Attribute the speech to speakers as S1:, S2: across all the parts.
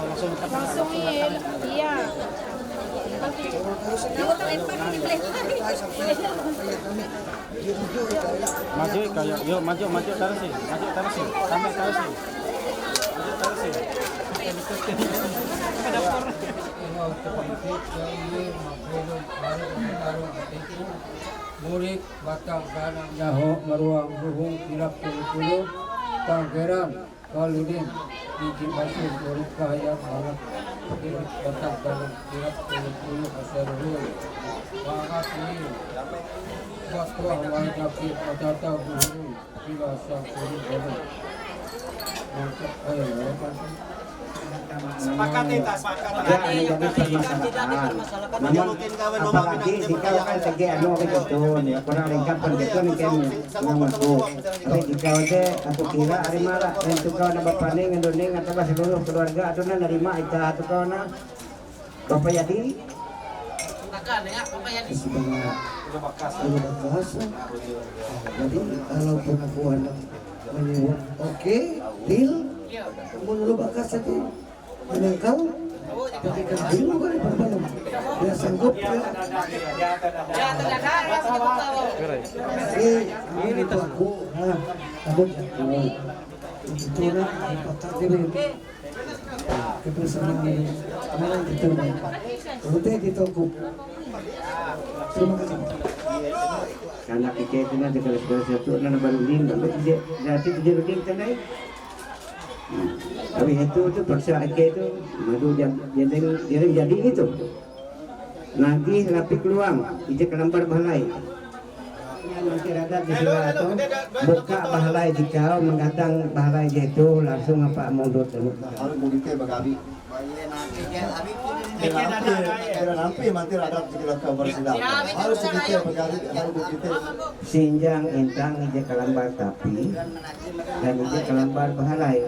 S1: Langsung iya.
S2: Maju kayak yuk maju tarusin sampai tarusin
S3: murid batang kanang jaho maruang ruhung tilap puluh tanggeran kaludin di pasir murid kaya alat murid batang kanang tilap puluh asaruhul wangat ini bakwa wahid nakib matata buhuru pilasa murid baru mantap ayo
S2: sepakat kita sepakat
S4: namun apalagi jika kan segi anu gitu kurang lengkap pendekan kan ngaku tapi jika aja aku kira hari malah dan tukau na bapane ngandoning atau seluruh keluarga aduna nerima ita tukau na Bapak Yadi
S1: Akan ya, Bapak Yadi.
S4: Jadi kalau pengakuan menyebut oke, deal kamu dulu bakas itu menangkal ketika deal bukan diperbanyak dia sanggup ya ini aku kamu jatuh itu nak patah diri kebersamaan ini kemarin diterima udah ditunggu terima kasih karena pikirnya dengan segala sesuatu dan berunding berarti berunding tenai tapi itu persoalan itu madu jadi itu nanti rapi keluang ije kelambar bahalai nanti rada di silato buka bahalai jika mendatang bahalai itu langsung apa mundur harus mudiknya bagabi nanti rada sekilas kabar silang harus sedikit bagabi harus sedikit sinjang intang ije kelambar tapi dan ije kelambar bahalai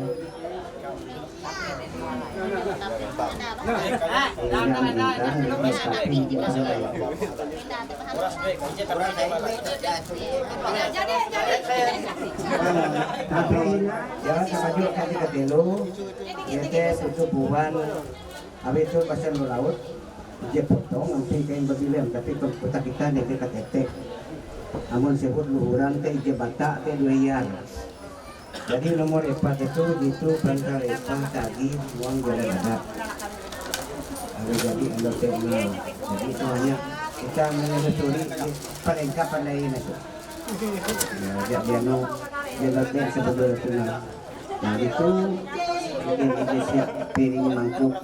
S4: tapi jangan maju kali ke telu yaitu tutupuan habis itu pasal laut dia potong nanti kain berbilang tapi kita nanti ketek Amun sebut luhuran teh ije bata teh duian. Jadi nomor 4 itu gitu pangkal 4 tadi uang jalan ada. Jadi anda terkenal. Jadi itu hanya kita menyetujui paling kapan lain itu. Ya dia no dia sebetulnya tunang. Nah itu mungkin kita siap piring mangkuk.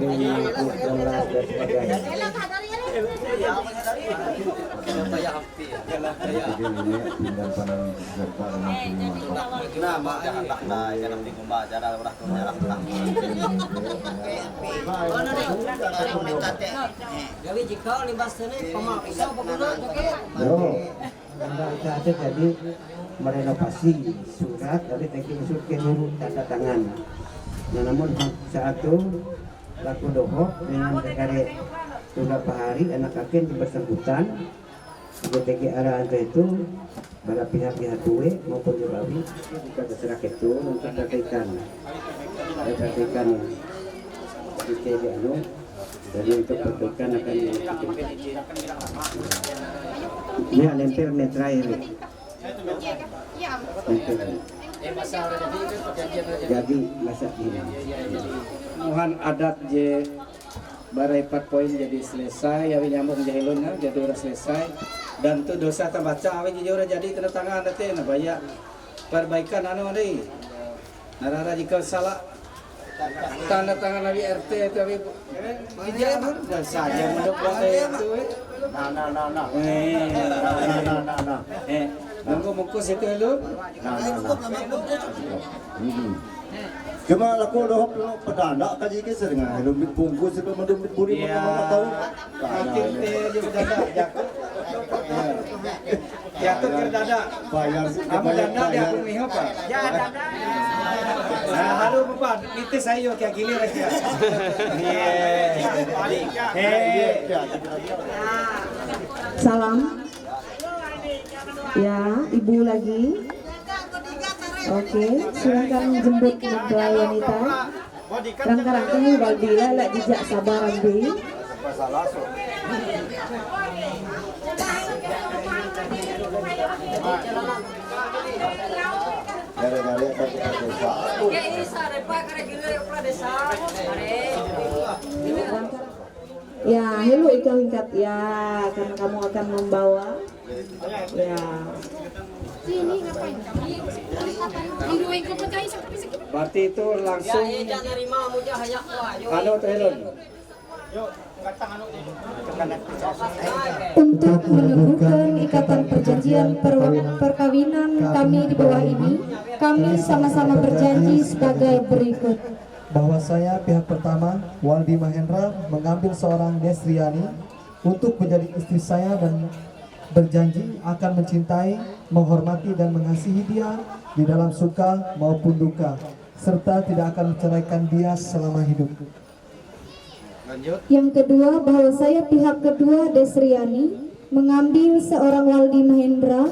S4: Piring mangkuk gelas dan sebagainya. Ada jadi merenovasi surat dari teknik usul ke huruf tanda tangan. Nah, namun saat itu laku dohok dengan dekare beberapa hari anak akin bersangkutan GTG arahan itu pada pihak-pihak tua maupun Jawabi kita berserah itu untuk perhatikan GTG anu jadi untuk perhatikan akan ini lempel metrair jadi masa ini
S3: Mohon adat je barai 4 poin jadi selesai, awi nyambung jahilun jadi udah selesai. Dan tu dosa terbaca awi jadi udah jadi tanda tangan nanti na banyak perbaikan anu deui. Narara jika salah tanda tangan awi RT itu awi ijazah dan saja mendukung itu. Nunggu bungkus itu lu.
S5: Cuma laku dohop pedana kaji ke sering helum bungkus itu mendumit buri mana tahu.
S3: Makin dia berdada jakut. Jatuh ke dada.
S5: Bayar
S3: Kamu dada dia pun miho apa? Ya dada. Nah, halu bapak, itu saya kayak gini aja.
S6: Salam. Ya, ibu lagi. Oke, silakan jemput mempelai wanita. Rangka-rangka balbila lak jejak sabaran deh. Ya, hello ikau hingkat ya, karena kamu akan membawa. Ya.
S3: Berarti itu langsung anu telon.
S6: Untuk meneguhkan ikatan perjanjian perkawinan kami di bawah ini, kami sama-sama berjanji sebagai berikut.
S7: Bahwa saya pihak pertama, Waldi Mahendra, mengambil seorang Desriani untuk menjadi istri saya dan berjanji akan mencintai, menghormati dan mengasihi dia di dalam suka maupun duka, serta tidak akan menceraikan dia selama hidup.
S6: Yang kedua, bahwa saya pihak kedua Desriani mengambil seorang Waldi Mahendra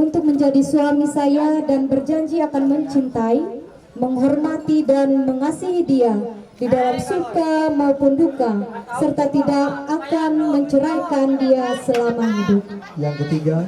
S6: untuk menjadi suami saya dan berjanji akan mencintai, menghormati dan mengasihi dia di dalam suka maupun duka, serta tidak akan menceraikan dia selama hidup.
S7: Yang ketiga,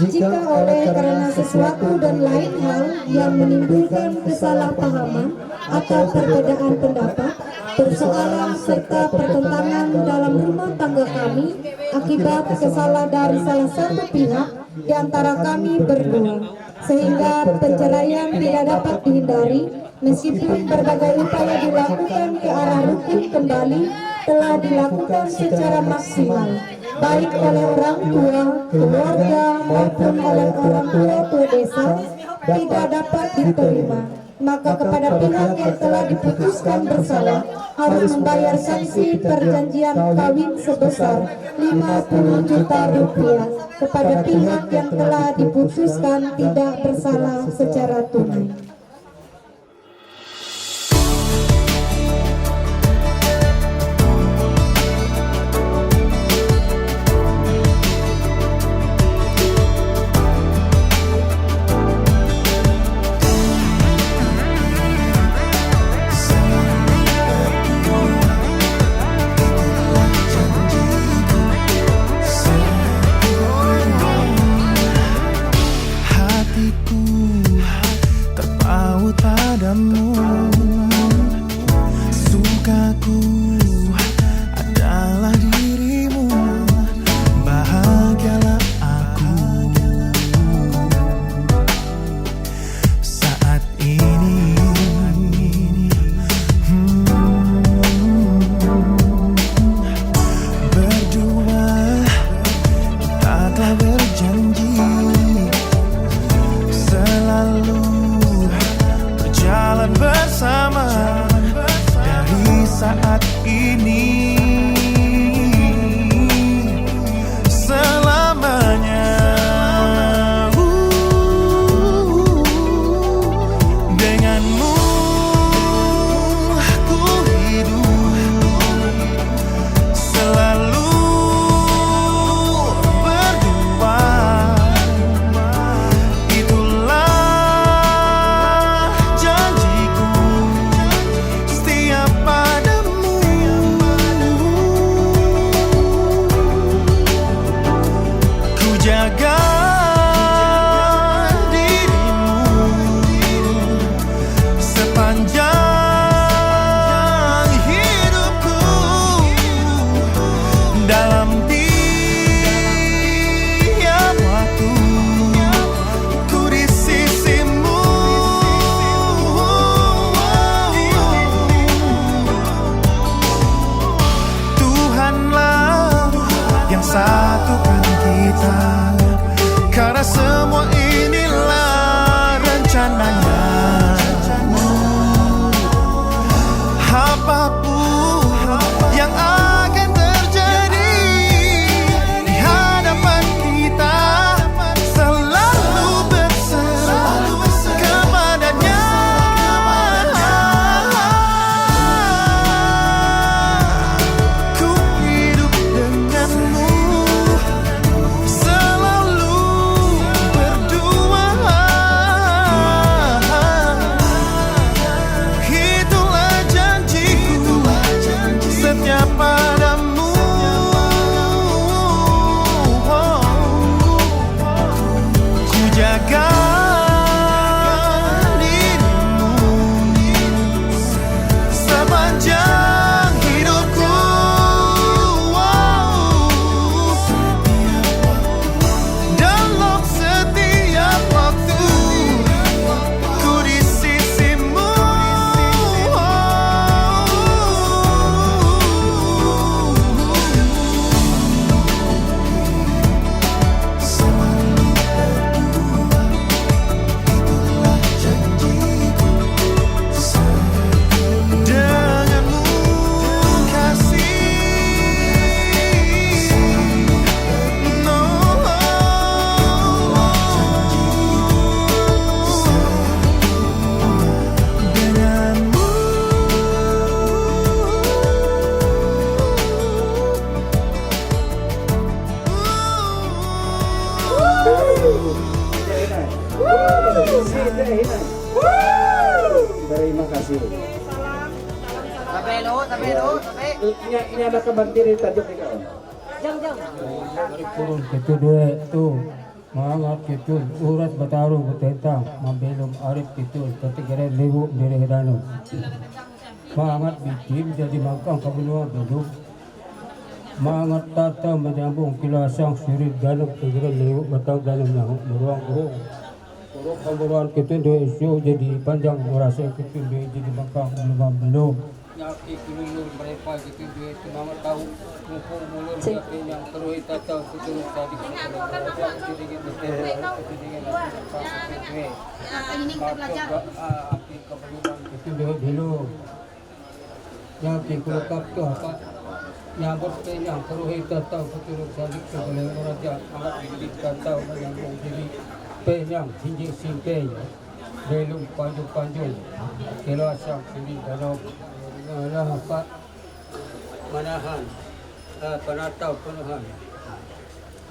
S6: Jika oleh karena sesuatu dan lain hal yang menimbulkan kesalahpahaman atau perbedaan pendapat, persoalan serta pertentangan dalam rumah tangga kami akibat kesalahan dari salah satu pihak di antara kami berdua, sehingga perceraian tidak dapat dihindari, meskipun berbagai upaya dilakukan ke arah rukun kembali telah dilakukan secara maksimal, baik oleh orang tua, keluarga maupun oleh orang tua desa, tidak dapat diterima. Maka kepada pihak yang telah diputuskan bersalah harus membayar sanksi perjanjian kawin sebesar 50 juta rupiah kepada pihak yang telah diputuskan tidak bersalah secara tunai.
S3: Terima kasih.
S1: Tabe lo, tabe.
S3: Ini ada kabar diri tajuk nih kau.
S8: Turun gitu dua tu mangat gitu urat bertarung bertentang membelum arif gitu ketika lewu dari hedanu mangat bikin jadi mangkang kebenuan belum mangat tata menyambung kilasang sirit dalam ketika lewu bertang dalam nahuk beruang burung pemburuan gitu dua isu jadi panjang merasa gitu dua jadi mangkang belum nyaki kululur mereka gitu dia itu nama tahu mumpung mulur tapi yang terus tahu kuturut tadi itu dia dulu nyaki kulukap tu apa nyambut yang terus tahu kuturut tadi sebelum raja amat dididik tahu yang jadi penyang tinggi singkai belum panjang kelasang sini dalam apa manahan penatau penuhan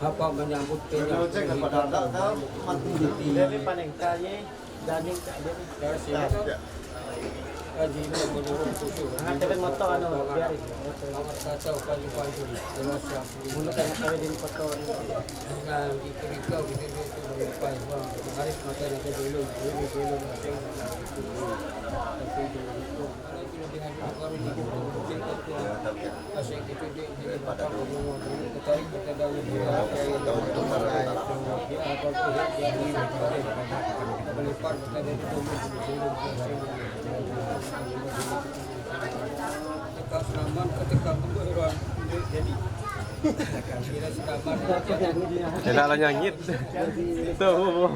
S8: apa menyambut penyang
S2: Dari paling kaya daging
S8: dari sini kaji menurut susu
S2: tapi moto anu biar
S8: amat kacau pagi-pagi jelas yang
S2: mulut yang kaya di foto
S8: dengan dikerikau gitu itu berlepas hari mata nanti dulu asyik itu dia patah ketarik kita dalam melipar kita dari ketika selaman ketika pemburuan jadi kira selaman
S2: tidak lah nyangit tuh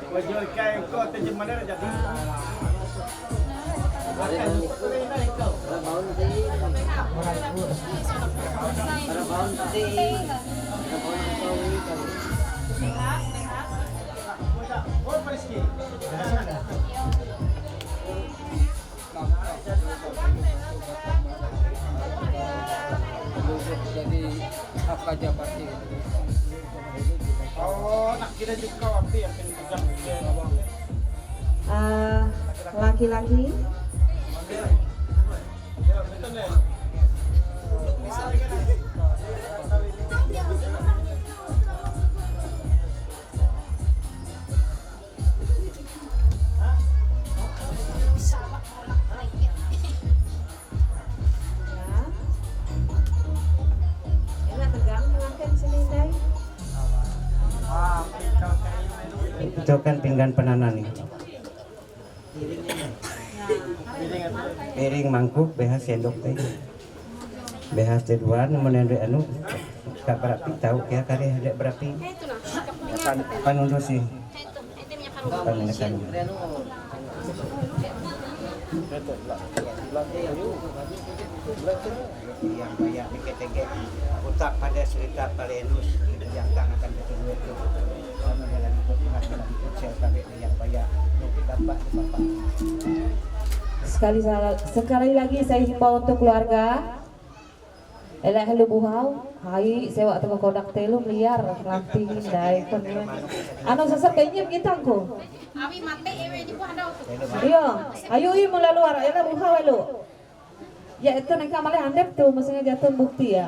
S2: wajib kayak kau terjemah mana jadi
S8: jadi apa jabati
S2: nak kira juga waktu yang pegang
S6: Laki-laki
S4: Cokan pinggan penanan nih. Piring mangkuk behas sendok teh. Behas teduan menendek anu tak berapi tahu kaya kare ada berapi. Panundo sih. Panekan. Yang banyak diketege utak pada cerita Palenus yang akan betul itu.
S6: Sekali lagi saya himbau untuk keluarga elah helu buhau hai sewa tengah kodak telu liar nanti dai kon anu sesar kayaknya gitangku
S1: Abi mate ewe di buah
S6: iya ayo mulai luar elah buhau elu ya itu nek kamale handap tuh mestinya jatuh bukti ya.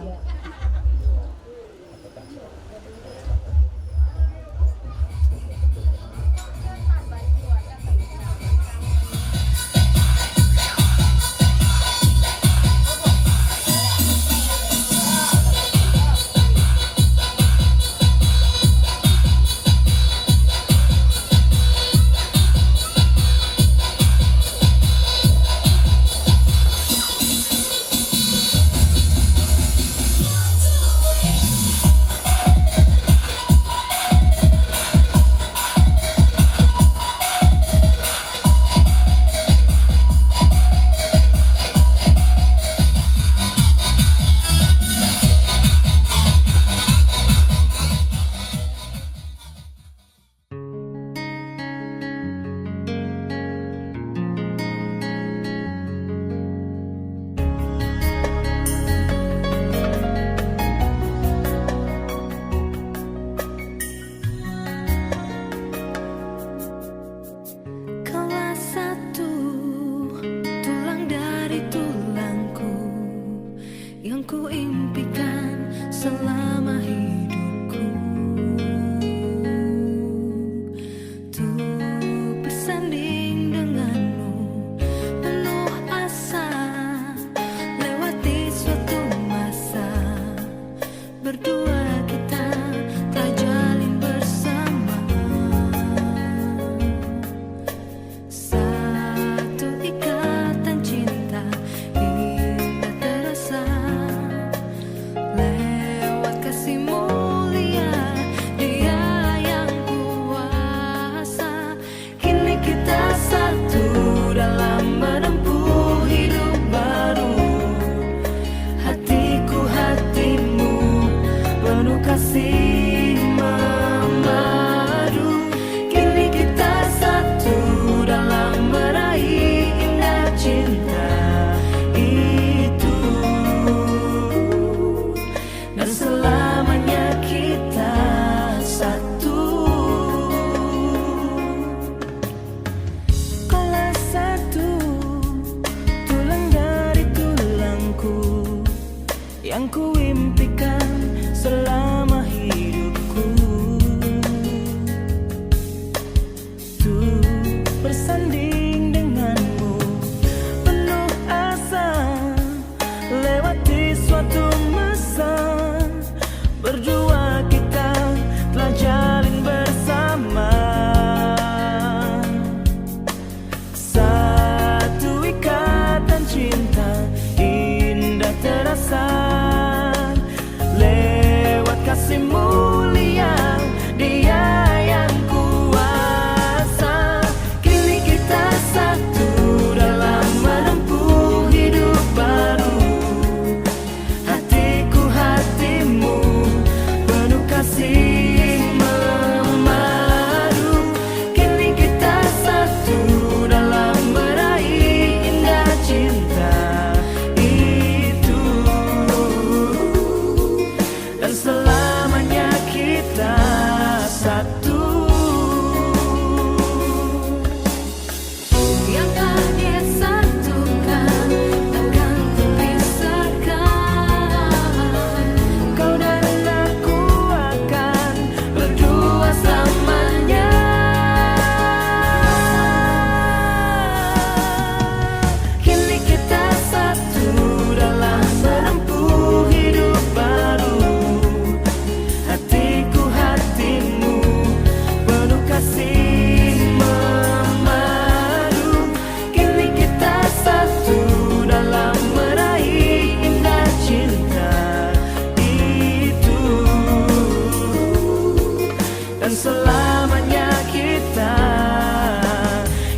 S9: lamanya kita.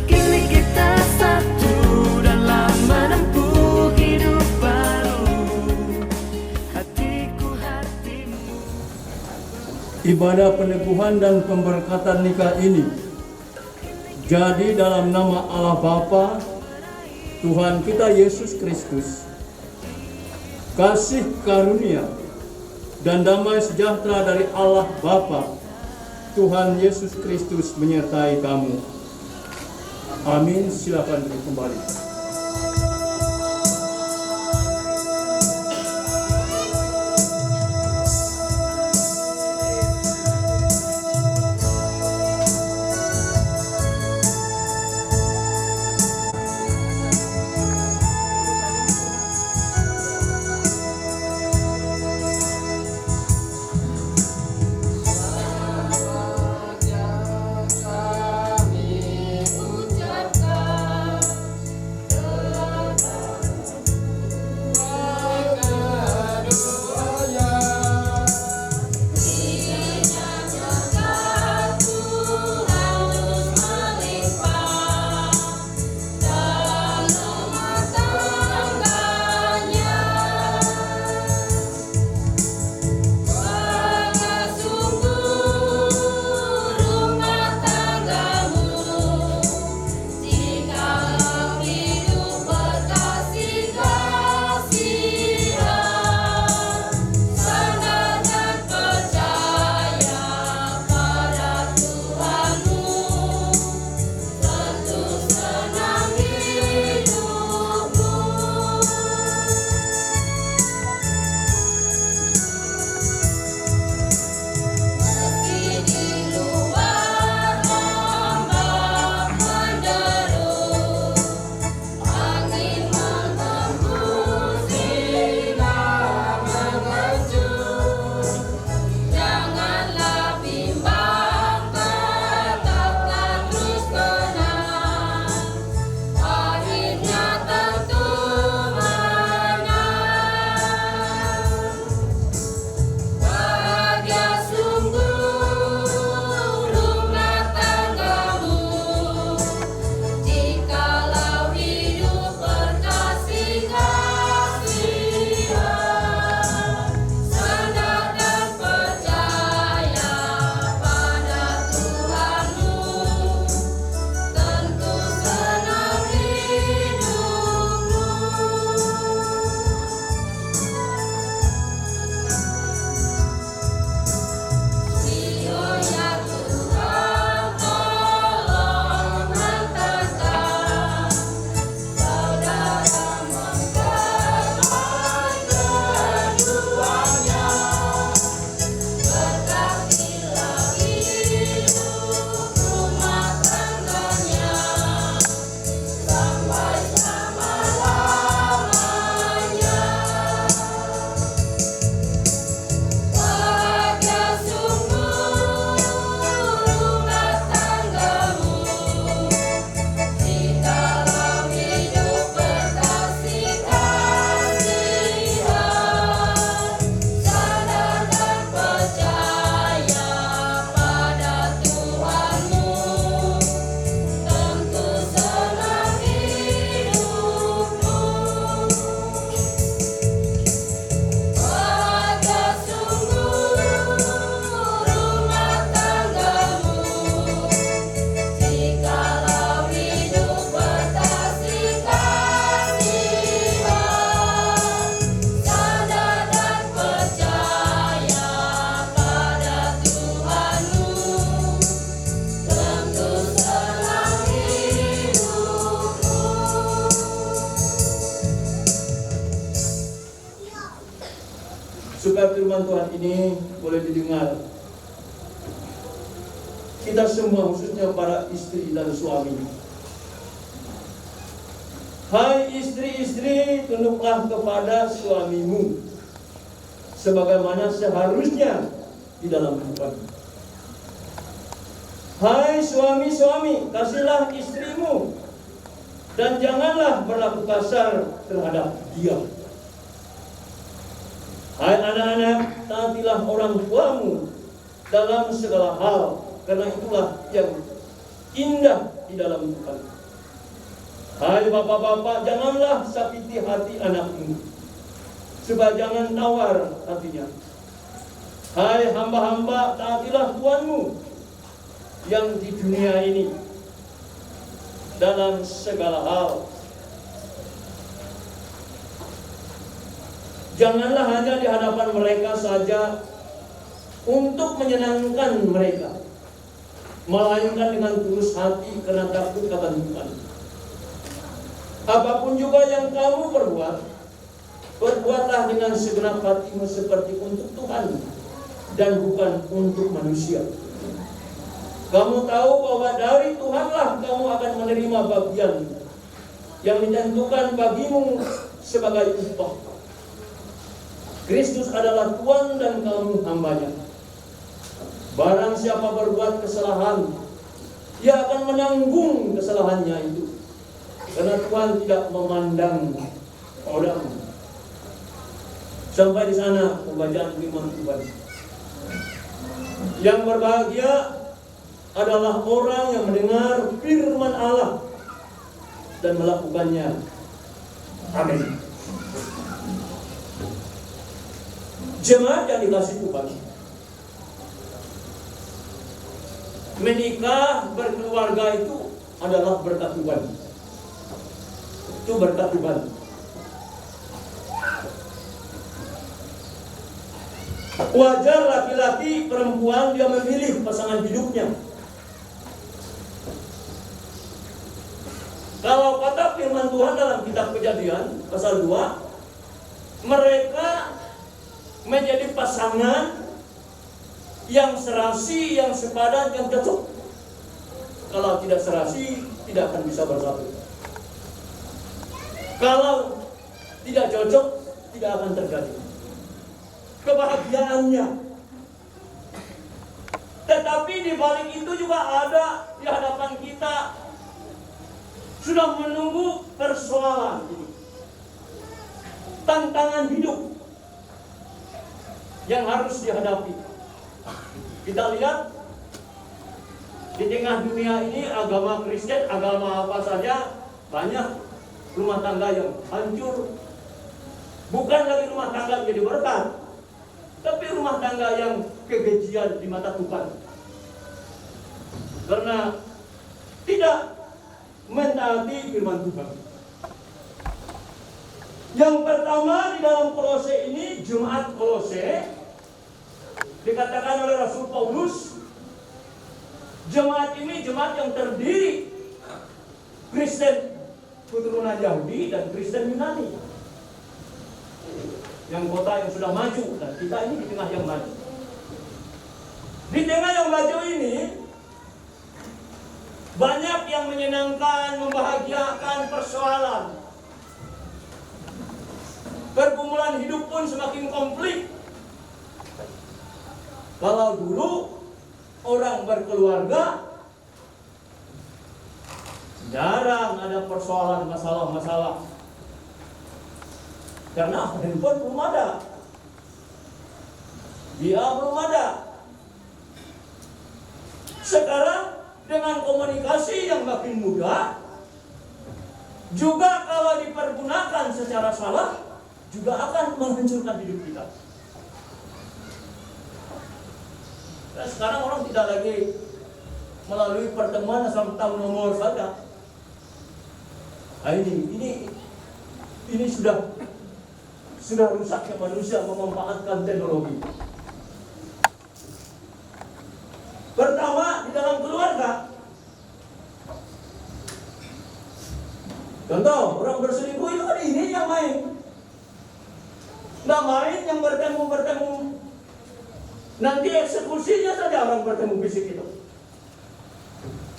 S9: Kini kita satu dalam menempuh hidup baru. Hatiku hatimu.
S8: Ibadah peneguhan dan pemberkatan nikah ini jadi dalam nama Allah Bapa, Tuhan kita Yesus Kristus, kasih karunia dan damai sejahtera dari Allah Bapa, Tuhan Yesus Kristus menyertai kamu. Amin. Silakan duduk kembali.
S10: Supaya firman Tuhan ini boleh didengar, kita semua khususnya para istri dan suami. Hai istri-istri, tunduklah kepada suamimu sebagaimana seharusnya di dalam kehidupan. Hai suami-suami, kasihlah istrimu dan janganlah berlaku kasar terhadap dia. Hai anak-anak, taatilah orang tuamu dalam segala hal, Karena itulah yang indah di dalam Tuhan. Hai bapak-bapak, janganlah sakiti hati anakmu, supaya jangan tawar hatinya. Hai hamba-hamba, taatilah Tuhanmu yang di dunia ini dalam segala hal. Janganlah hanya di hadapan mereka saja untuk menyenangkan mereka, melainkan dengan tulus hati karena takut akan Tuhan. Apapun juga yang kamu perbuat, perbuatlah dengan segenap hatimu seperti untuk Tuhan dan bukan untuk manusia. Kamu tahu bahwa dari Tuhanlah kamu akan menerima bagian yang ditentukan bagimu sebagai upah. Kristus adalah Tuhan dan kamu hambanya. Barang siapa berbuat kesalahan, ia akan menanggung kesalahannya itu, karena Tuhan tidak memandang orang. Sampai di sana pembacaan firman Tuhan. Yang berbahagia adalah orang yang mendengar firman Allah dan melakukannya. Amin. Jemaat yang dikasihi Tuhan, menikah berkeluarga itu adalah berkat Tuhan. Itu berkat Tuhan. Wajar laki-laki perempuan dia memilih pasangan hidupnya. Kalau kata firman Tuhan dalam kitab Kejadian pasal 2, mereka menjadi pasangan yang serasi, yang sepadan, yang cocok. Kalau tidak serasi, tidak akan bisa bersatu. Kalau tidak cocok, tidak akan terjadi kebahagiaannya. Tetapi di balik itu juga ada di hadapan kita sudah menunggu persoalan, tantangan hidup yang harus dihadapi. Kita lihat di tengah dunia ini, agama Kristen, agama apa saja, banyak rumah tangga yang hancur. Bukan lagi rumah tangga menjadi berkat, tapi rumah tangga yang kekejian di mata Tuhan. Karena tidak mentaati firman Tuhan. Yang pertama di dalam Kolose ini, Jemaat Kolose, dikatakan oleh Rasul Paulus, jemaat ini jemaat yang terdiri Kristen keturunan Yahudi dan Kristen Yunani. Yang kota yang sudah maju, dan kita ini di tengah yang maju. Di tengah yang maju ini banyak yang menyenangkan, membahagiakan persoalan. Pergumulan hidup pun semakin konflik. Kalau dulu orang berkeluarga jarang ada persoalan, masalah-masalah, karena handphone belum ada, dia belum ada. Sekarang dengan komunikasi yang makin mudah, juga kalau dipergunakan secara salah, juga akan menghancurkan hidup kita. Dan sekarang orang tidak lagi melalui pertemuan asal tahu nomor saja. Nah, ini sudah rusaknya manusia memanfaatkan teknologi. Pertama, di dalam keluarga. Contoh, orang berselingkuh itu kan ini yang main. Nggak main yang bertemu. Nanti eksekusinya saja orang bertemu fisik itu.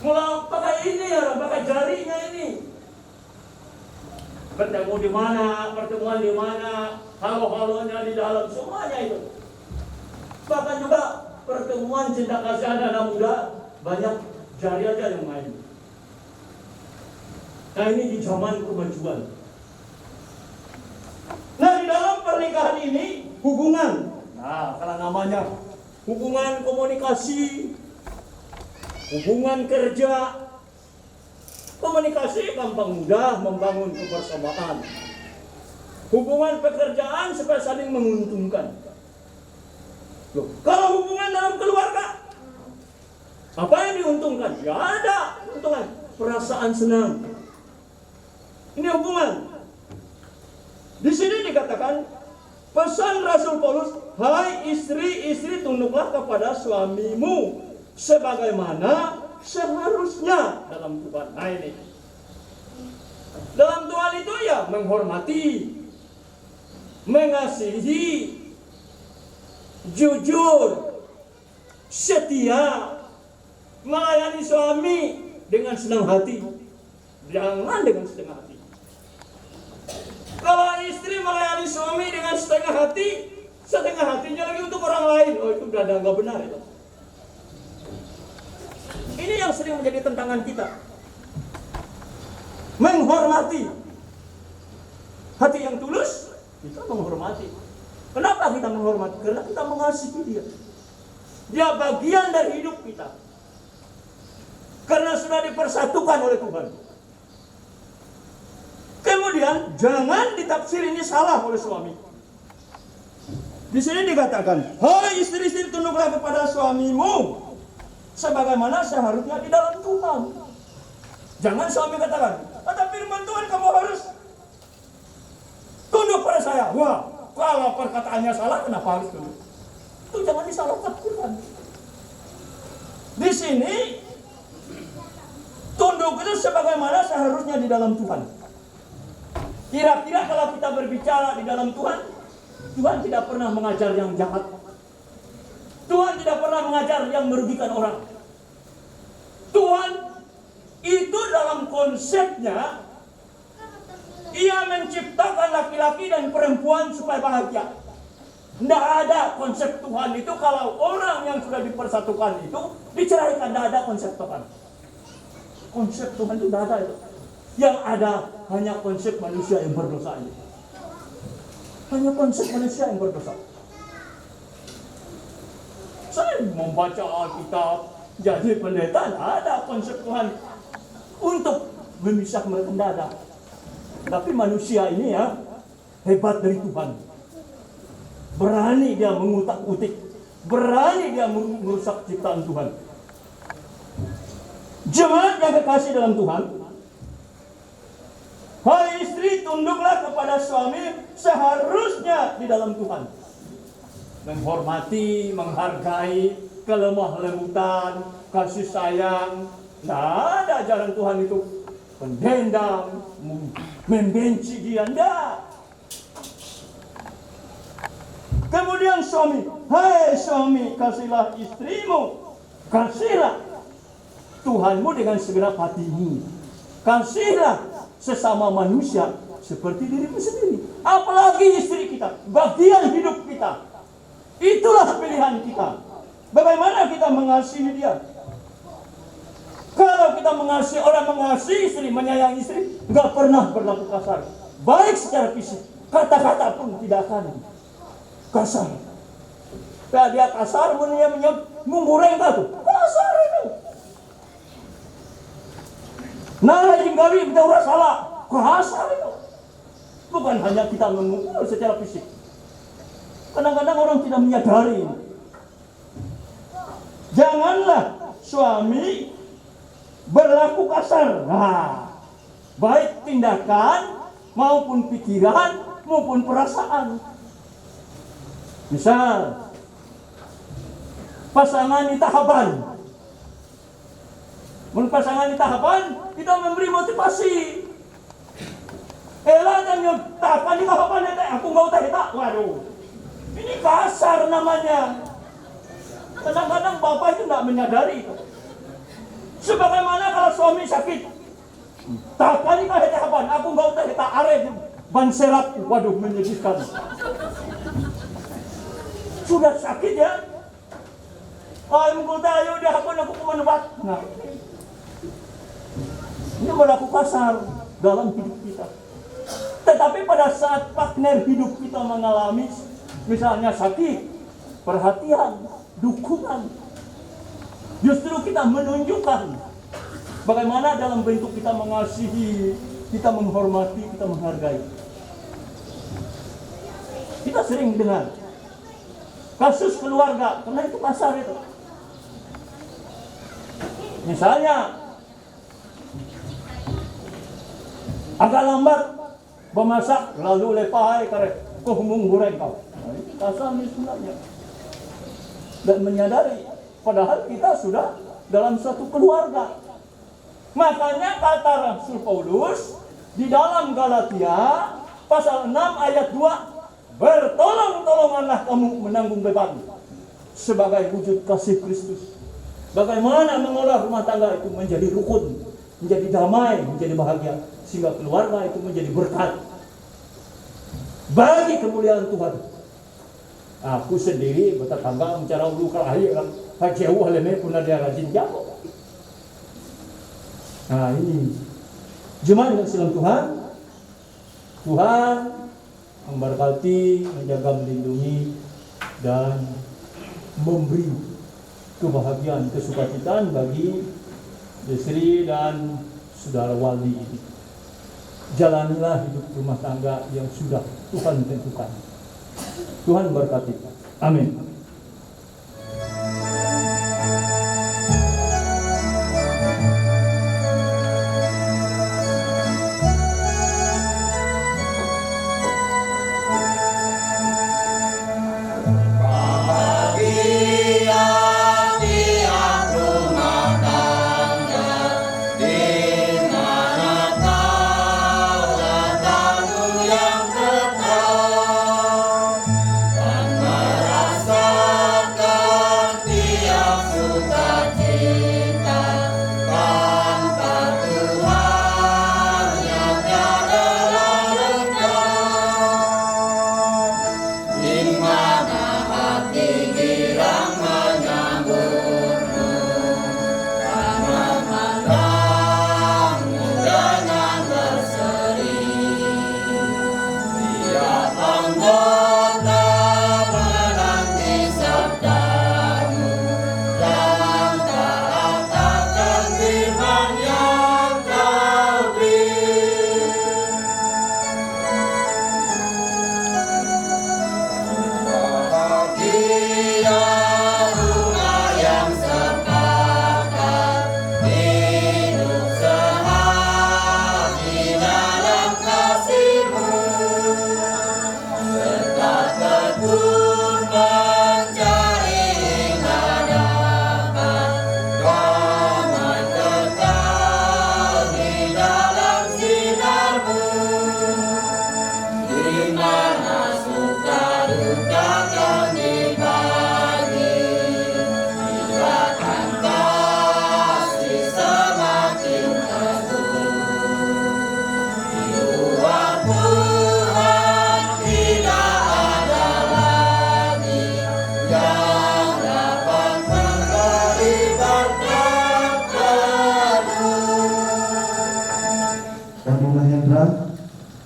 S10: Mulai pakai ini, orang pakai jarinya ini. Bertemu di mana, pertemuan di mana, halo-halonya di dalam, semuanya itu. Bahkan juga pertemuan cinta kasih anak muda, banyak jari aja yang main. Nah, ini di zaman kemajuan. Nah, di dalam pernikahan ini hubungan. Nah, karena namanya hubungan komunikasi, hubungan kerja, komunikasi gampang mudah membangun kebersamaan. Hubungan pekerjaan supaya saling menguntungkan. Loh, kalau hubungan dalam keluarga, apa yang diuntungkan? Ya ada keuntungan, perasaan senang. Ini hubungan. Di sini dikatakan pesan Rasul Paulus, hai istri-istri tunduklah kepada suamimu sebagaimana seharusnya dalam Tuhan. Nah ini, dalam Tuhan itu ya menghormati, mengasihi, jujur, setia, melayani suami dengan senang hati, jangan dengan setengah hati. Kalau istri melayani suami dengan setengah hati, setengah hatinya lagi untuk orang lain, oh itu udah nggak benar itu. Ini yang sering menjadi tentangan kita. Menghormati. Hati yang tulus, kita menghormati. Kenapa kita menghormati? Karena kita mengasihi dia. Dia bagian dari hidup kita. Karena sudah dipersatukan oleh Tuhan. Kemudian jangan ditafsir ini salah oleh suami. Di sini dikatakan, hai istri-istri tunduklah kepada suamimu sebagaimana seharusnya di dalam Tuhan. Jangan suami katakan, kata firman Tuhan kamu harus tunduk pada saya. Wah, kalau perkataannya salah kenapa harus tunduk? Itu jangan disalahkan. Di sini tunduk itu sebagaimana seharusnya di dalam Tuhan. Kira-kira kalau kita berbicara di dalam Tuhan, Tuhan tidak pernah mengajar yang jahat. Tuhan tidak pernah mengajar yang merugikan orang. Tuhan itu dalam konsepnya, ia menciptakan laki-laki dan perempuan supaya bahagia. Tidak ada konsep Tuhan itu kalau orang yang sudah dipersatukan itu diceraikan. Tidak ada konsep Tuhan. Konsep Tuhan itu tidak ada itu. Yang ada hanya konsep manusia yang berdosa ini. Hanya konsep manusia yang berdosa. Saya membaca Alkitab, jadi pendeta, ada konsep Tuhan untuk memisah mereka, tidak ada. Tapi manusia ini ya hebat dari Tuhan. Berani dia mengutak-utik, berani dia merusak ciptaan Tuhan. Jemaat yang kekasih dalam Tuhan, hai istri tunduklah kepada suami seharusnya di dalam Tuhan. Menghormati, menghargai, kelemah lembutan, kasih sayang. Tidak ada ajaran Tuhan itu mendendam, membenci dia. Tidak. Kemudian suami, hai suami kasihlah istrimu, kasihlah Tuhanmu dengan segenap hatimu, kasihlah sesama manusia seperti dirimu sendiri. Apalagi istri kita, bagian hidup kita. Itulah pilihan kita. Bagaimana kita mengasihi dia? Kalau kita mengasihi, orang mengasihi istri, menyayangi istri, nggak pernah berlaku kasar. Baik secara fisik, kata-kata pun tidak akan kasar. Kalau dia kasar, menggoreng tuh, kasar itu. Nah, jinggawi kita udah salah, kasar itu. Bukan hanya kita memukul secara fisik. Kadang-kadang orang tidak menyadari. Janganlah suami berlaku kasar. Nah, baik tindakan maupun pikiran maupun perasaan. Misal pasangan di tahapan. Pasangan di tahapan, kita memberi motivasi. Elah jangan tahapan di tahapan aku enggak tahu tak. Waduh. Ini kasar namanya. Kadang-kadang bapak itu tidak menyadari itu. Sebagaimana kalau suami sakit, tak kali kapan, aku nggak tahu kita areh ban serap, waduh menyedihkan. Sudah sakit ya, mungkin tahu dia aku menebat. Nah, ini berlaku kasar dalam hidup kita. Tetapi pada saat partner hidup kita mengalami misalnya sakit, perhatian, dukungan. Justru kita menunjukkan bagaimana dalam bentuk kita mengasihi, kita menghormati, kita menghargai. Kita sering dengar kasus keluarga, karena itu kasar itu. Misalnya agak lambat memasak, lalu lepai karek kuhumung goreng kau. Nah, itu kasar sebenarnya. Dan menyadari padahal kita sudah dalam suatu keluarga. Makanya kata Rasul Paulus di dalam Galatia pasal 6 ayat 2, bertolong-tolonganlah kamu menanggung beban sebagai wujud kasih Kristus. Bagaimana mengolah rumah tangga itu menjadi rukun, menjadi damai, menjadi bahagia, sehingga keluarga itu menjadi berkat bagi kemuliaan Tuhan. Aku sendiri bertetangga mencara ulu kelahi kan jauh haleme pun dia rajin jago. Nah ini jemaat yang silam Tuhan, Tuhan memberkati, menjaga, melindungi, dan memberi kebahagiaan, kesukacitaan bagi istri dan saudara wali ini. Jalanilah hidup rumah tangga yang sudah Tuhan tentukan. Tuhan berkati. Amin.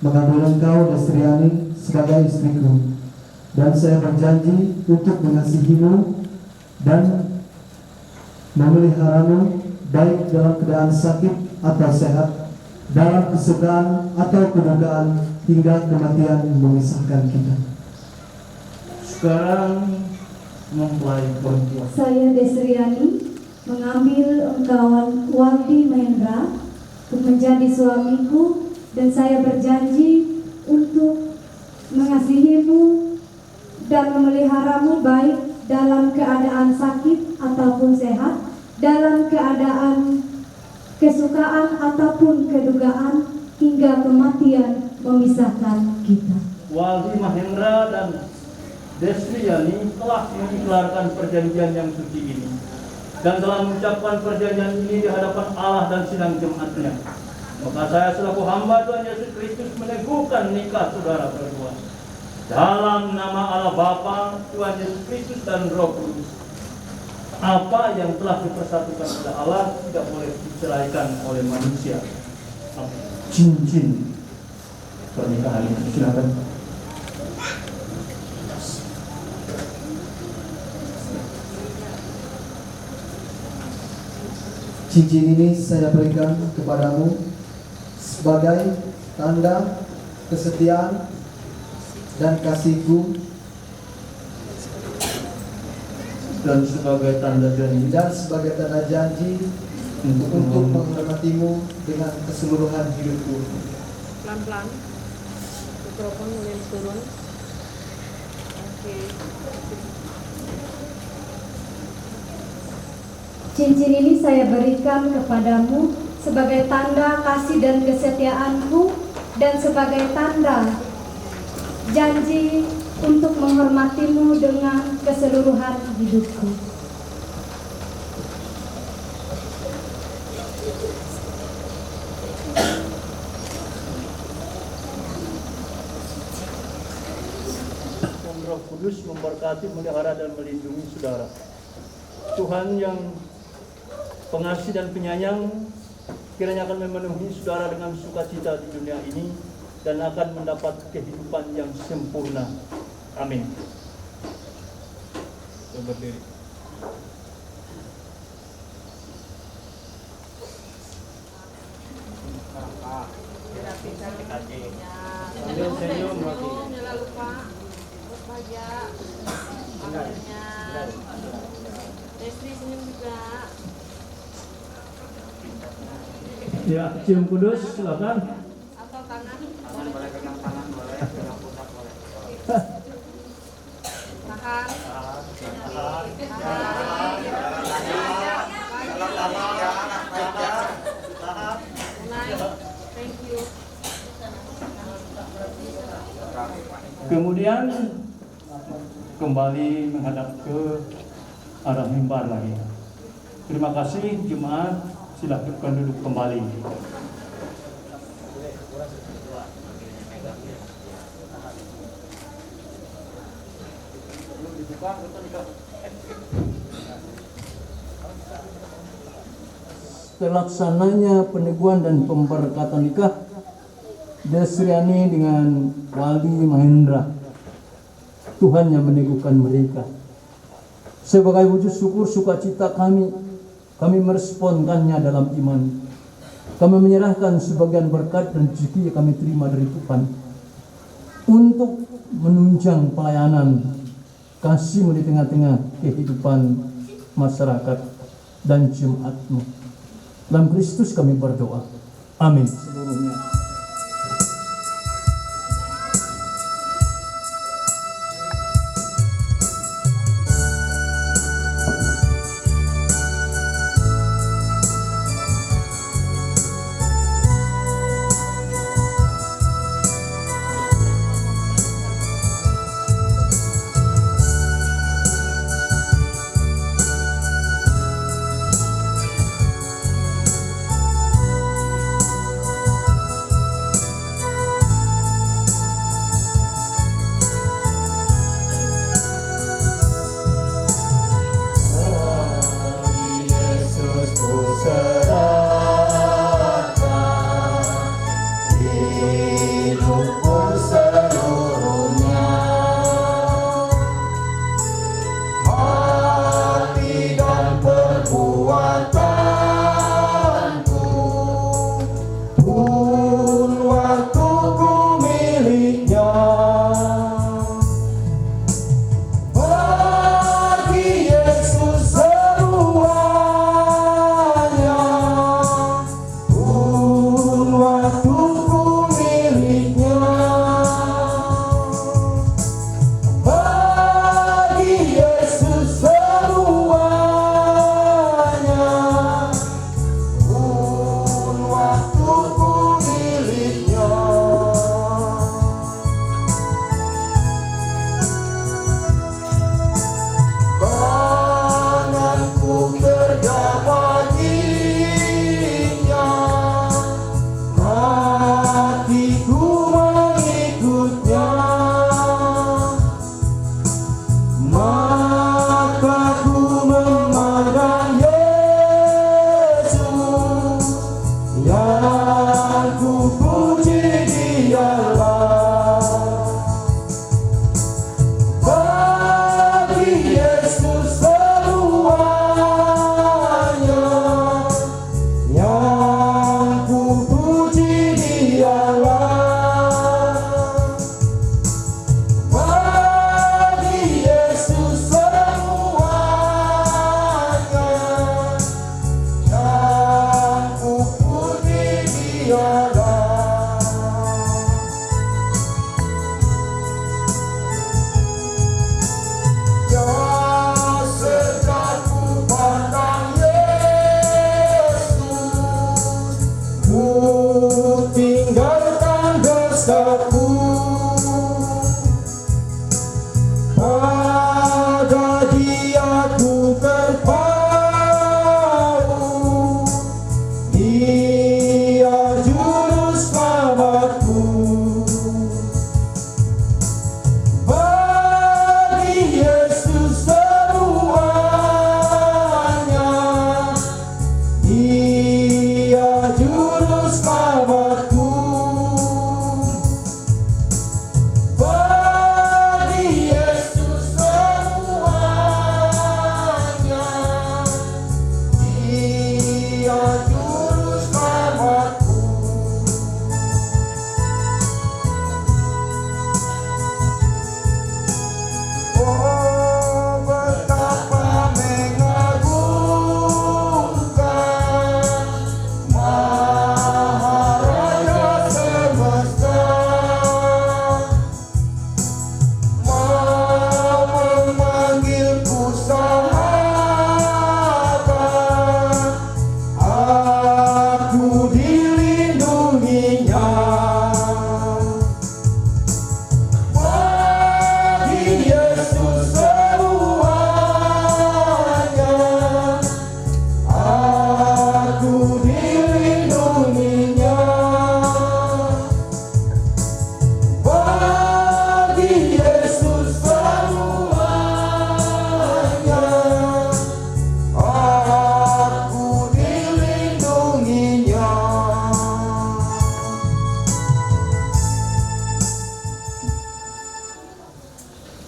S7: mengambil engkau Destriani sebagai istriku, dan saya berjanji untuk mengasihimu dan memeliharamu baik dalam keadaan sakit atau sehat, dalam kesukaan atau kedukaan, hingga kematian memisahkan kita.
S10: Sekarang mempelai perempuan.
S6: Saya Destriani mengambil engkau Waldi Mahendra untuk menjadi suamiku, dan saya berjanji untuk mengasihimu dan memeliharamu baik dalam keadaan sakit ataupun sehat, dalam keadaan kesukaan ataupun kedugaan, hingga kematian memisahkan kita.
S10: Waldi Mahendra dan Destriani telah mengikrarkan perjanjian yang suci ini dan telah mengucapkan perjanjian ini di hadapan Allah dan sidang jemaatnya. Maka saya selaku hamba Tuhan Yesus Kristus meneguhkan nikah saudara berdua dalam nama Allah Bapa, Tuhan Yesus Kristus dan Roh Kudus. Apa yang telah dipersatukan oleh Allah tidak boleh diceraikan oleh manusia. Cincin pernikahan ini, silakan.
S7: Cincin ini saya berikan kepadamu sebagai tanda kesetiaan dan kasihku
S10: dan sebagai tanda
S7: janji untuk menghormatimu dengan keseluruhan hidupku.
S1: Pelan-pelan. Mikrofon mulai turun. Oke.
S6: Cincin ini saya berikan kepadamu sebagai tanda kasih dan kesetiaanku dan sebagai tanda janji untuk menghormatimu dengan keseluruhan hidupku.
S10: Roh Kudus memberkati, melihara dan melindungi saudara. Tuhan yang pengasih dan penyayang kiranya akan memenuhi saudara dengan sukacita di dunia ini dan akan mendapat kehidupan yang sempurna. Amin. Berdiri. Ya, cium kudus, silakan.
S1: Atau tangan.
S2: Boleh pegang tangan, boleh pegang pundak, boleh.
S1: Tahan. Thank you.
S10: Kemudian kembali menghadap ke arah mimbar lagi. Terima kasih jemaat. Silakan duduk kembali. Terlaksananya peneguhan dan pemberkatan nikah Desriani dengan Waldi Mahendra. Tuhan yang meneguhkan mereka. Sebagai wujud syukur sukacita kami meresponkannya dalam iman. Kami menyerahkan sebagian berkat dan rezeki yang kami terima dari Tuhan untuk menunjang pelayanan kasih di tengah-tengah kehidupan masyarakat dan jemaatmu. Dalam Kristus kami berdoa. Amin. Seluruhnya.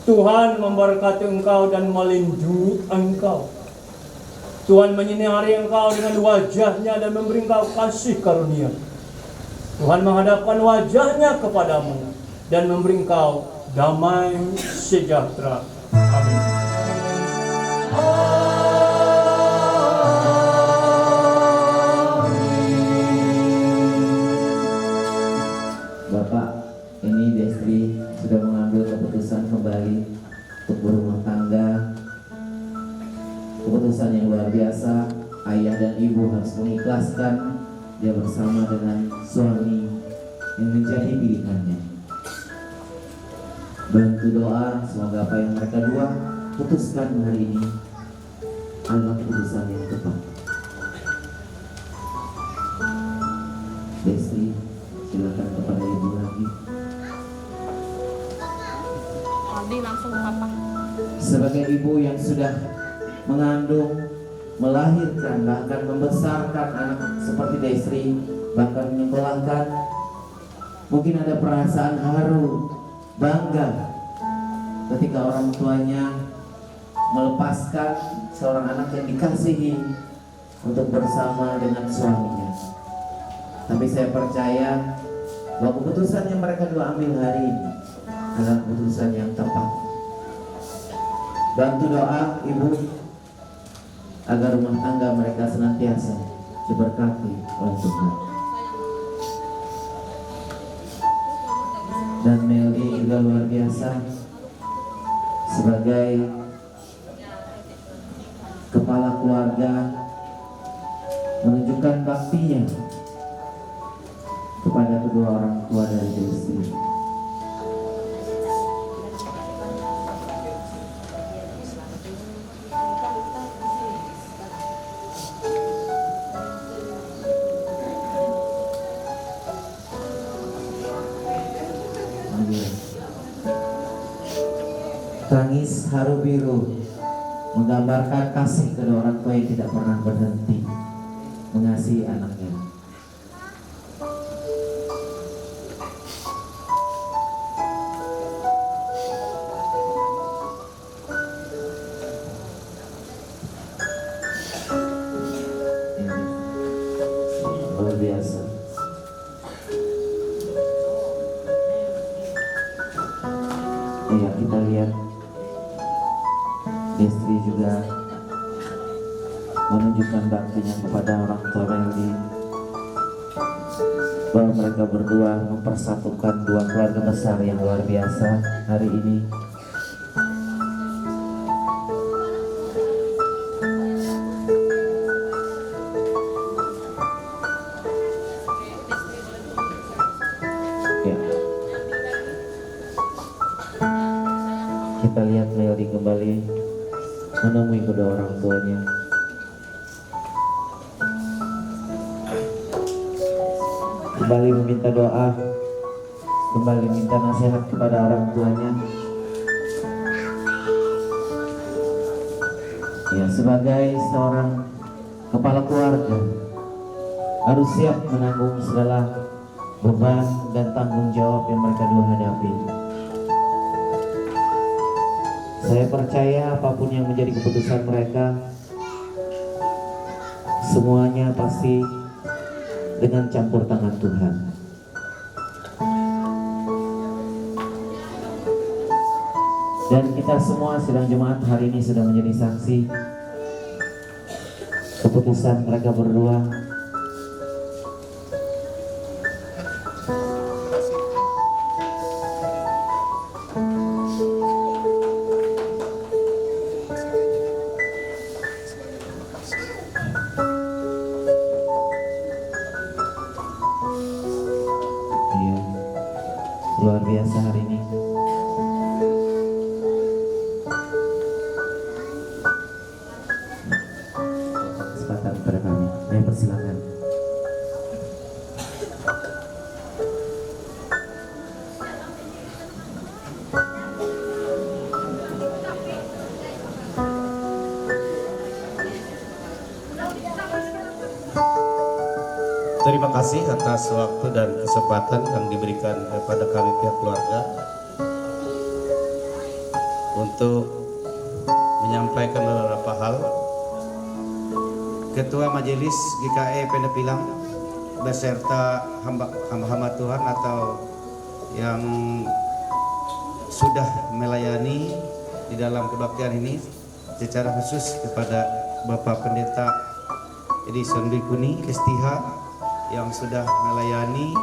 S10: Tuhan memberkati engkau dan melindungi engkau. Tuhan menyinari engkau dengan wajahnya dan memberi engkau kasih karunia. Tuhan menghadapkan wajahnya kepadamu dan memberi engkau damai sejahtera. Amin.
S11: Bapak, ini Destri sudah mengambil keputusan kembali untuk berumah tangga. Keputusan yang luar biasa. Ayah dan ibu harus mengikhlaskan dia bersama dengan suami yang menjadi pilihannya. Bantu doa semoga apa yang mereka dua putuskan hari ini adalah keputusan yang tepat. Destri, silakan kepada ibu lagi.
S1: Aldi langsung ke papa.
S11: Sebagai ibu yang sudah mengandung, melahirkan, bahkan membesarkan anak seperti Destri, bahkan menyekolahkan, mungkin ada perasaan haru, bangga ketika orang tuanya melepaskan seorang anak yang dikasihi untuk bersama dengan suaminya. Tapi saya percaya bahwa keputusan yang mereka dua ambil hari ini adalah keputusan yang tepat. Bantu doa ibu agar rumah tangga mereka senantiasa diberkati oleh Tuhan. Dan Meldi juga luar biasa sebagai kepala keluarga menunjukkan baktinya kepada kedua orang tua dari Destri. Tangis haru biru menggambarkan kasih kedua orang tua yang tidak pernah berhenti mengasihi anaknya. Luar biasa. Iya, kita lihat Destri juga menunjukkan baktinya kepada orang tua Meldi, bahwa mereka berdua mempersatukan dua keluarga besar yang luar biasa hari ini. Ya. Kita lihat Meldi kembali menemui kedua orang tuanya. Kembali meminta doa, kembali minta nasihat kepada orang tuanya. Ya, sebagai seorang kepala keluarga harus siap menanggung segala beban dan tanggung jawab yang mereka dua hadapi. Saya percaya apapun yang menjadi keputusan mereka, semuanya pasti dengan campur tangan Tuhan. Dan kita semua sidang jemaat hari ini sudah menjadi saksi keputusan mereka berdua. Luar biasa hari ini. Kesempatan kepada kami. Saya persilakan.
S12: Terima kasih atas waktu dan kesempatan yang diberikan kepada kami pihak keluarga. untuk menyampaikan beberapa hal. Ketua Majelis GKE Pendapilang beserta hamba-hamba Tuhan atau yang sudah melayani di dalam kebaktian ini, secara khusus kepada Bapak Pendeta Edison Bikuni Kestiha yang sudah melayani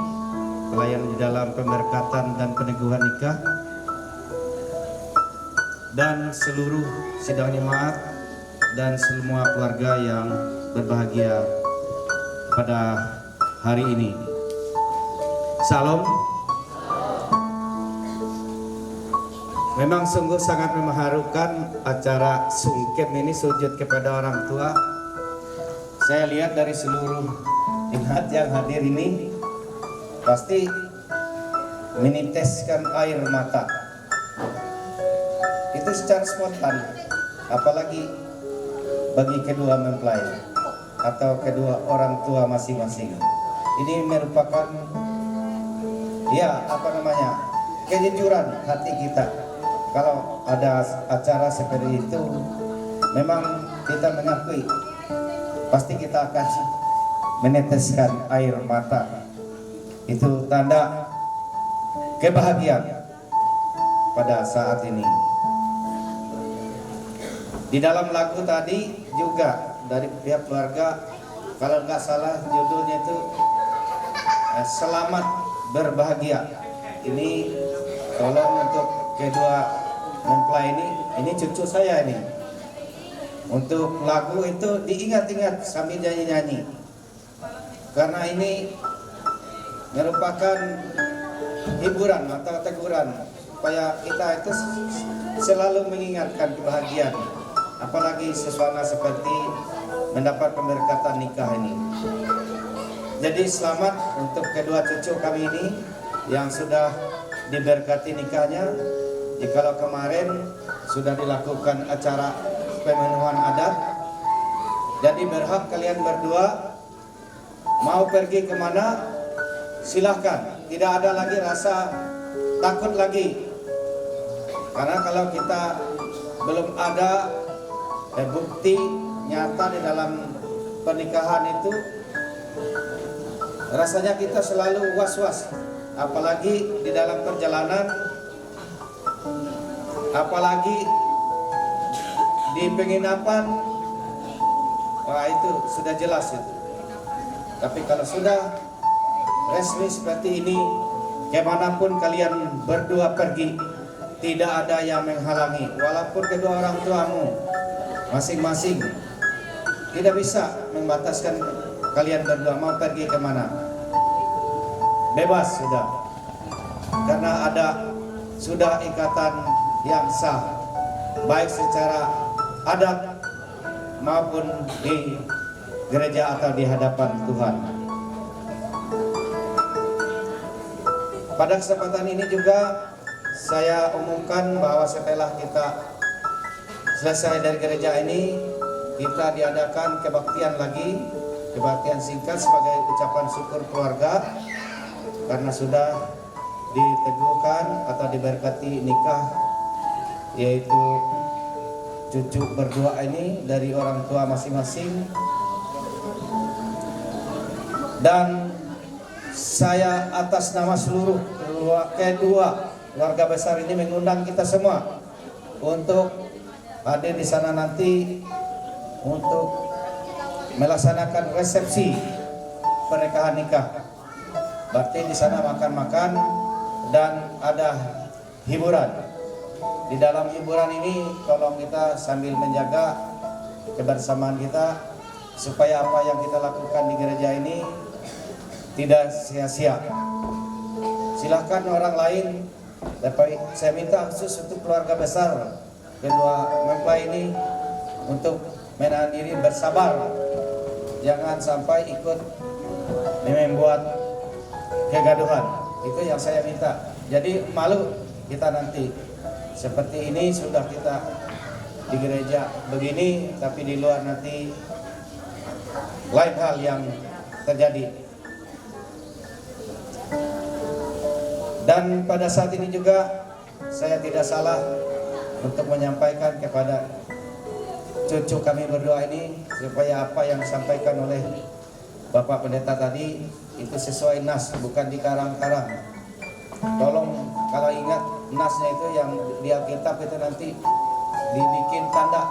S12: di dalam pemberkatan dan peneguhan nikah, dan seluruh sidang jemaat dan semua keluarga yang berbahagia pada hari ini. Salam. Memang sungguh sangat mengharukan acara sungkem ini, sujud kepada orang tua. Saya lihat dari seluruh jemaat yang hadir ini pasti meniteskan air mata. Itu secara spontan, apalagi bagi kedua mempelai atau kedua orang tua masing-masing. Ini merupakan kejujuran hati kita. Kalau ada acara seperti itu, memang kita mengakui pasti kita akan meneteskan air mata. Itu tanda kebahagiaan pada saat ini. Di dalam lagu tadi juga dari pihak keluarga, kalau nggak salah judulnya itu Selamat Berbahagia. Ini tolong untuk kedua mempelai ini cucu saya ini. Untuk lagu itu diingat-ingat sambil nyanyi-nyanyi, karena ini merupakan hiburan atau teguran supaya kita itu selalu mengingatkan kebahagiaan, apalagi sesuatu seperti mendapat pemberkatan nikah ini. Jadi selamat untuk kedua cucu kami ini yang sudah diberkati nikahnya. Jikalau kemarin sudah dilakukan acara pemenuhan adat, jadi berhak kalian berdua mau pergi kemana silahkan, tidak ada lagi rasa takut lagi. Karena kalau kita belum ada bukti nyata di dalam pernikahan itu, rasanya kita selalu was-was, apalagi di dalam perjalanan, apalagi di penginapan. Wah, itu sudah jelas itu. Tapi kalau sudah resmi seperti ini, kemanapun kalian berdua pergi, tidak ada yang menghalangi. Walaupun kedua orang tuamu masing-masing tidak bisa membataskan kalian berdua mau pergi kemana, bebas sudah, karena sudah ikatan yang sah, baik secara adat maupun di gereja atau di hadapan Tuhan. Pada kesempatan ini juga saya umumkan bahwa setelah kita selesai dari gereja ini, kita diadakan kebaktian lagi, kebaktian singkat sebagai ucapan syukur keluarga karena sudah diteguhkan atau diberkati nikah, yaitu cucu berdua ini dari orang tua masing-masing. Dan saya atas nama seluruh kedua keluarga besar ini mengundang kita semua untuk hadir di sana nanti untuk melaksanakan resepsi pernikahan nikah. Berarti di sana makan-makan dan ada hiburan. Di dalam hiburan ini tolong kita sambil menjaga kebersamaan kita supaya apa yang kita lakukan di gereja ini tidak sia-sia. Silahkan orang lain, tapi saya minta khusus untuk keluarga besar kedua mempelai ini untuk menahan diri, bersabar, jangan sampai ikut membuat kegaduhan. Itu yang saya minta. Jadi malu kita nanti seperti ini, sudah kita di gereja begini, tapi di luar nanti lain hal yang terjadi. Dan pada saat ini juga saya tidak salah untuk menyampaikan kepada cucu kami berdua ini supaya apa yang disampaikan oleh Bapak Pendeta tadi itu sesuai nas, bukan dikarang-karang. Tolong kalau ingat nasnya itu yang di Alkitab itu nanti dibikin tanda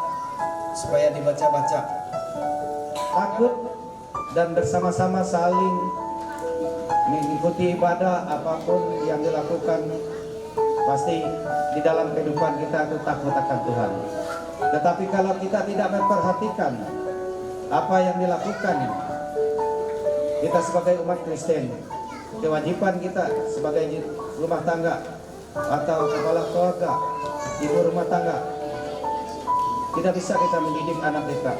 S12: supaya dibaca-baca. Takut dan bersama-sama saling mengikuti ibadah apapun yang dilakukan, pasti di dalam kehidupan kita itu takut akan Tuhan. Tetapi kalau kita tidak memperhatikan apa yang dilakukan, kita sebagai umat Kristen, kewajiban kita sebagai rumah tangga atau kepala keluarga, ibu rumah tangga, tidak bisa kita mendidik anak kita.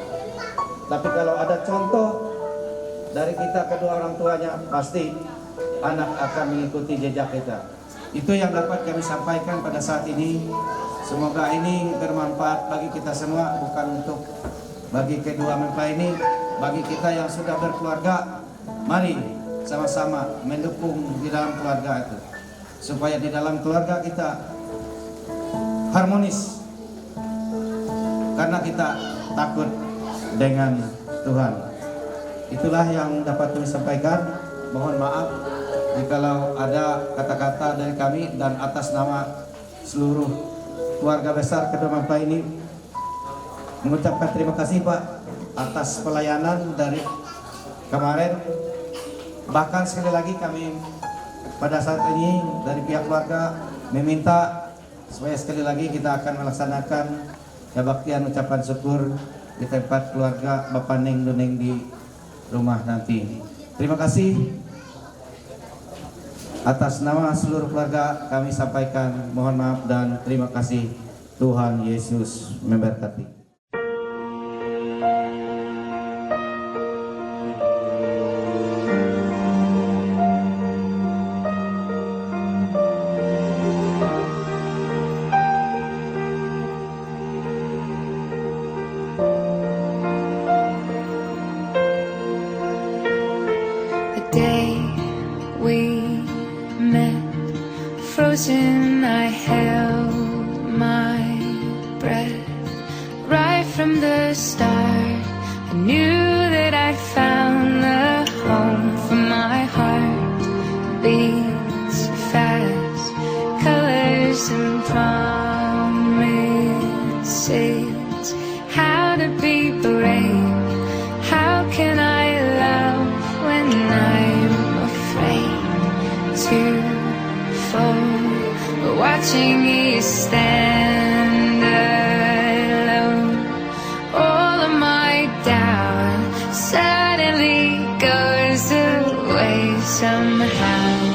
S12: Tapi kalau ada contoh dari kita kedua orang tuanya, pasti anak akan mengikuti jejak kita. Itu yang dapat kami sampaikan pada saat ini. Semoga ini bermanfaat bagi kita semua, bukan untuk bagi kedua mempelai ini, bagi kita yang sudah berkeluarga. Mari sama-sama mendukung di dalam keluarga itu, supaya di dalam keluarga kita harmonis, karena kita takut dengan Tuhan. Itulah yang dapat kami sampaikan. Mohon maaf jikalau ada kata-kata dari kami dan atas nama seluruh keluarga besar kedua mempelai ini mengucapkan terima kasih Pak atas pelayanan dari kemarin. Bahkan sekali lagi kami pada saat ini dari pihak keluarga meminta supaya sekali lagi kita akan melaksanakan kebaktian ucapan syukur di tempat keluarga Bapak Neng Duneng di rumah nanti. Terima kasih atas nama seluruh keluarga kami sampaikan mohon maaf dan terima kasih. Tuhan Yesus memberkati.
S13: Frozen, I held my breath. Right from the start, I knew that I'd found the home for my heart. Beats fast, colors and promises. How to be brave, how can I love when I'm afraid to fall? Watching you stand alone, all of my doubt suddenly goes away somehow.